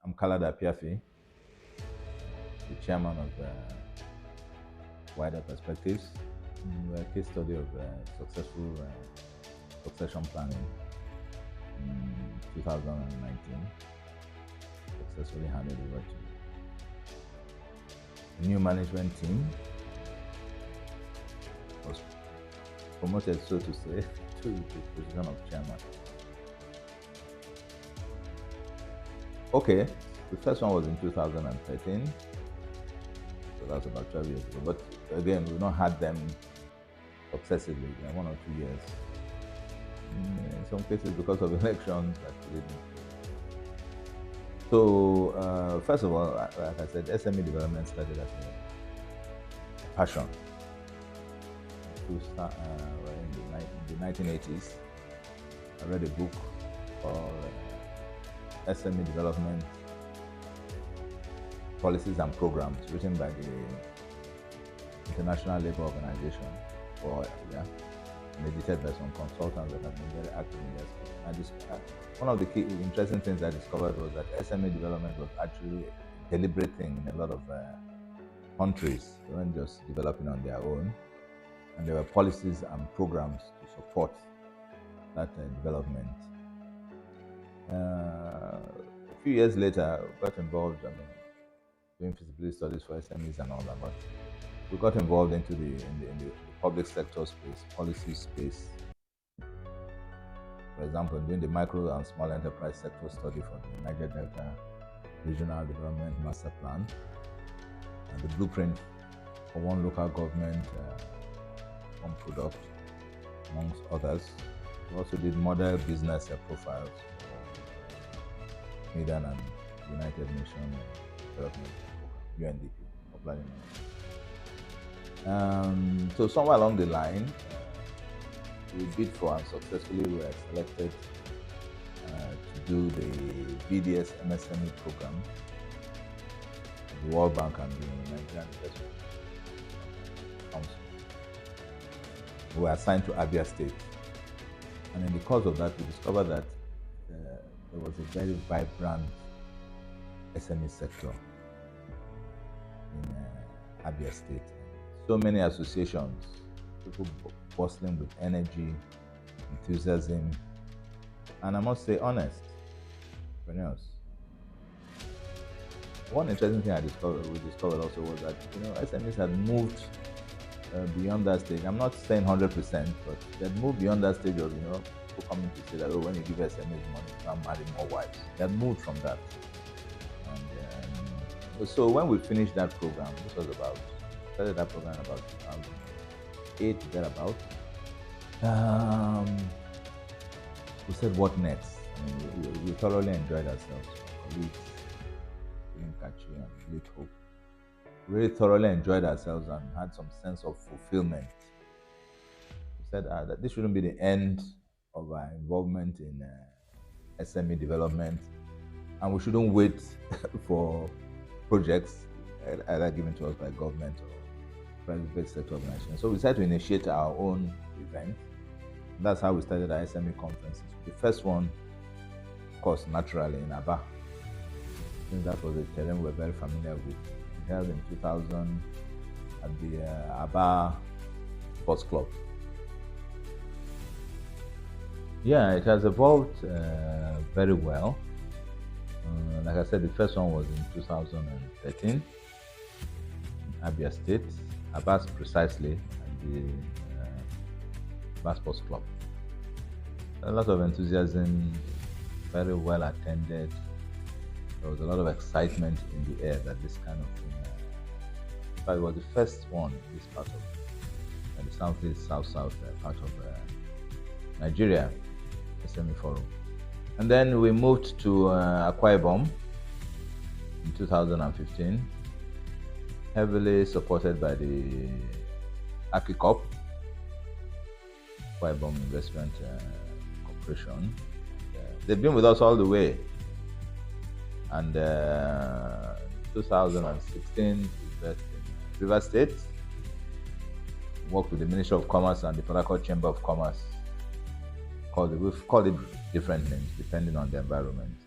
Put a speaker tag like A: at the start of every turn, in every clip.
A: I'm Kalada Apiafi, the chairman of Wider Perspectives. We're a case study of successful succession planning in 2019, successfully handed over to the new management team, was promoted, so to say, to the position of chairman. Okay, the first one was in 2013, so that's about 12 years ago. But again, we've not had them successively, 1 or 2 years. In some cases, because of elections, that we didn't. So, first of all, like I said, SME development started as a passion. In the 1980s, I read a book called SME Development Policies and Programs, written by the International Labour Organization, and edited by some consultants that have been very active in this. One of the key interesting things I discovered was that SME development was actually a deliberate thing in a lot of countries. They weren't just developing on their own, and there were policies and programs to support that development. A few years later, I got involved, doing feasibility studies for SMEs and all that, but we got involved into in the public sector space, policy space. For example, doing the micro and small enterprise sector study for the Niger Delta Regional Development Master Plan and the blueprint for one local government, one product, amongst others. We also did model business profiles for Medan and United Nations Development Program, UNDP, so somewhere along the line, we bid for and successfully were selected to do the BDS MSME program, the World Bank and the Nigerian Investment Council. We were assigned to Abia State, and in the course of that, we discovered that there was a very vibrant SME sector in Abia State. So many associations, people bustling with energy, enthusiasm, and I must say, honest entrepreneurs. One interesting thing we discovered also was that SMEs had moved beyond that stage. I'm not saying 100%, but they had moved beyond that stage of people coming to say that when you give SMEs money, you can marry more wives. They had moved from that. And so when we finished that program, this was started that program about 2008, thereabout. We said, what next? We thoroughly enjoyed ourselves. Colleagues, Kachi and Late Hope. We really thoroughly enjoyed ourselves and had some sense of fulfillment. We said that this shouldn't be the end of our involvement in SME development, and we shouldn't wait for projects either given to us by government or private sector organizations. So we decided to initiate our own event. That's how we started our SME conferences. The first one, of course, naturally in Aba, since that was a terrain we're very familiar with. We held in 2000 at the Aba Sports Club. Yeah, it has evolved very well. Like I said, the first one was in 2013 in Abia State, Aba precisely, at the Aba Sports Club. A lot of enthusiasm, very well attended. There was a lot of excitement in the air that this kind of thing. In fact, it was the first one in this part of the Southeast, South part of Nigeria, SME Forum. And then we moved to Akwa Ibom in 2015, heavily supported by the Akikop, Akwa Ibom Investment Corporation. They've been with us all the way. And 2016, we invested in River State, worked with the Ministry of Commerce and the Port Harcourt Chamber of Commerce. We've called it different names depending on the environment.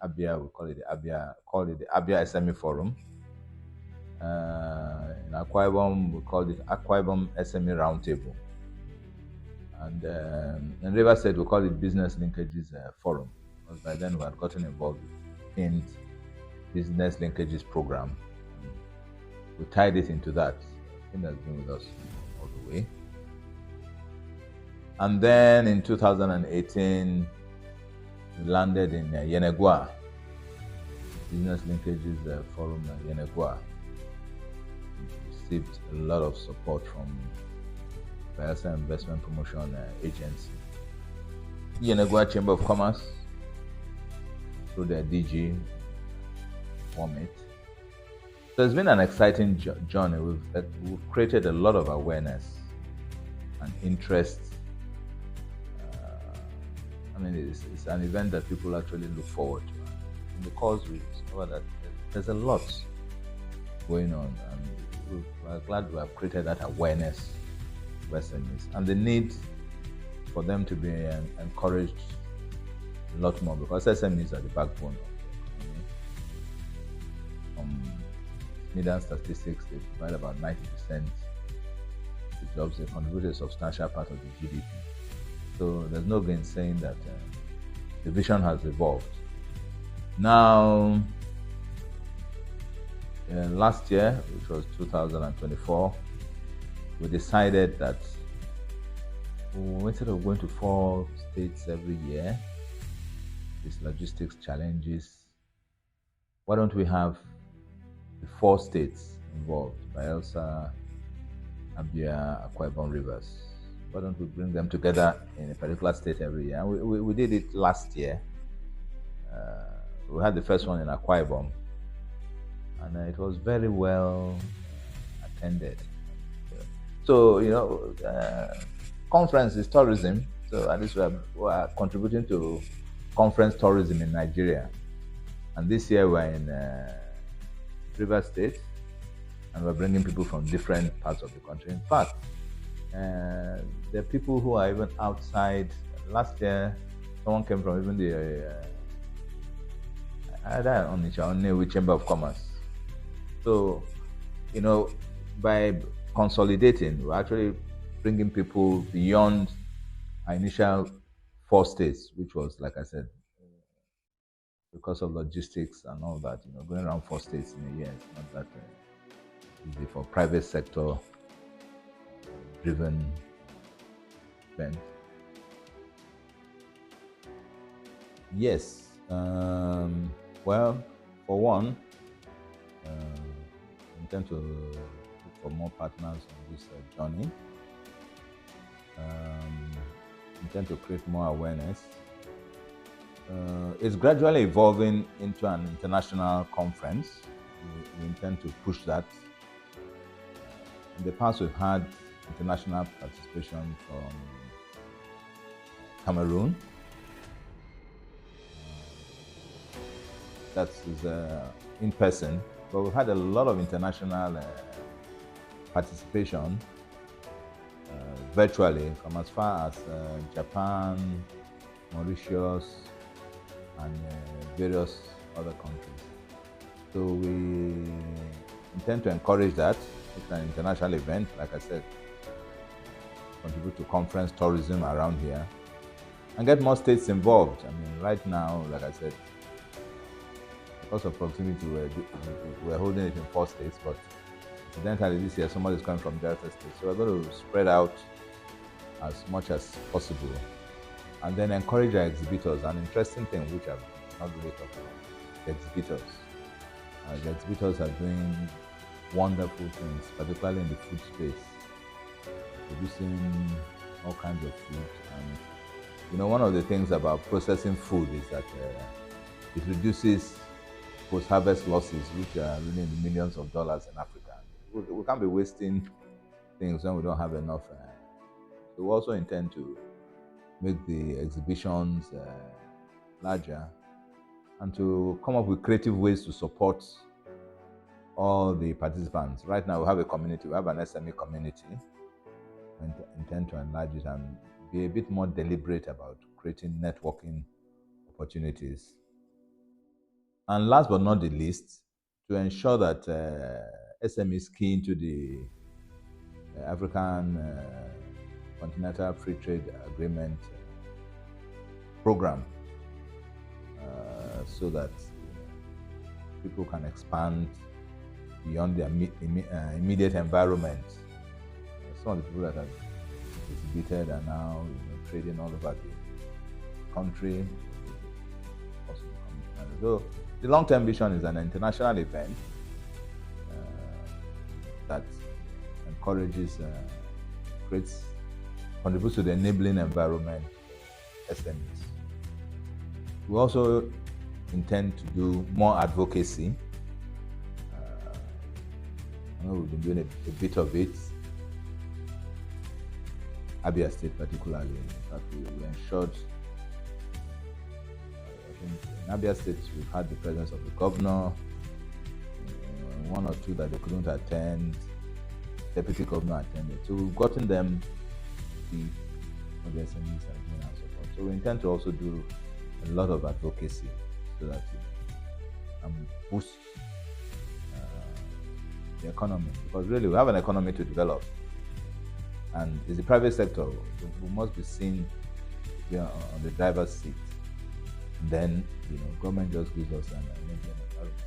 A: Abia, we call it the Abia SME Forum. In Akwa Ibom, we called it Akwa Ibom SME Roundtable. And in River State, we call it Business Linkages Forum. Because by then we had gotten involved with PINT Business Linkages Program. We tied it into that. PINT has been with us all the way. And then in 2018, we landed in Yenegua, Business Linkages Forum Yenegua. We received a lot of support from Bayelsa Investment Promotion Agency, Yenegua Chamber of Commerce, through their DG, Formate. So it's been an exciting journey. We've created a lot of awareness and interest. It's an event that people actually look forward to. And because we discover that there's a lot going on, and we're glad we have created that awareness of SMEs and the need for them to be encouraged a lot more, because SMEs are the backbone of the economy. Median statistics, they provide about 90% of the jobs. They contribute a substantial part of the GDP. So there's no gainsaying that the vision has evolved. Now, last year, which was 2024, we decided that instead of going to 4 states every year, these logistics challenges, why don't we have the 4 states involved, Bayelsa, Abia, Akwa Ibom, Rivers? Why don't we bring them together in a particular state every year? And we did it last year. We had the first one in Akwa Ibom, and it was very well attended. So, conference is tourism. So at least we are contributing to conference tourism in Nigeria. And this year we're in River State, and we're bringing people from different parts of the country. In fact, there are people who are even outside. Last year, someone came from even the Onitsha Chamber of Commerce. So, by consolidating, we're actually bringing people beyond our initial 4 states, which was, like I said, because of logistics and all that, going around 4 states in a year is not that easy for private sector driven event. Yes. Well, for one, I intend to look for more partners on this journey. Intend to create more awareness. It's gradually evolving into an international conference. We intend to push that. In the past, we've had international participation from Cameroon. That is in person, but we've had a lot of international participation virtually from as far as Japan, Mauritius, and various other countries. So we intend to encourage that. It's an international event, like I said, contribute to conference tourism around here and get more states involved. Right now, like I said, because of proximity, we're holding it in 4 states, but incidentally this year somebody's coming from Delta State. So we're going to spread out as much as possible and then encourage our exhibitors. An interesting thing which I've not really talked about, the exhibitors. The exhibitors are doing wonderful things, particularly in the food space, producing all kinds of food. And one of the things about processing food is that it reduces post-harvest losses, which are really in the millions of dollars in Africa. We can't be wasting things when we don't have enough. So we also intend to make the exhibitions larger and to come up with creative ways to support all the participants. Right now we have a community, we have an SME community, and intend to enlarge it and be a bit more deliberate about creating networking opportunities And last but not the least, to ensure that SMEs key into the African Continental Free Trade Agreement program, so that people can expand beyond their immediate environment. Some of the people that have distributed are now trading all over the country. Also, so the long-term vision is an international event that encourages, creates, contributes to the enabling environment SMEs. We also intend to do more advocacy. I know we've been doing a bit of it. Abia State particularly. In fact, we ensured, I think in Abia State we've had the presence of the governor, one or two that they couldn't attend, deputy governor attended. So we've gotten them the what the SMEs are doing and support. So we intend to also do a lot of advocacy so that boost the economy, because really we have an economy to develop, and it's the private sector who must be seen on the driver's seat. And then government just gives us an enabling environment.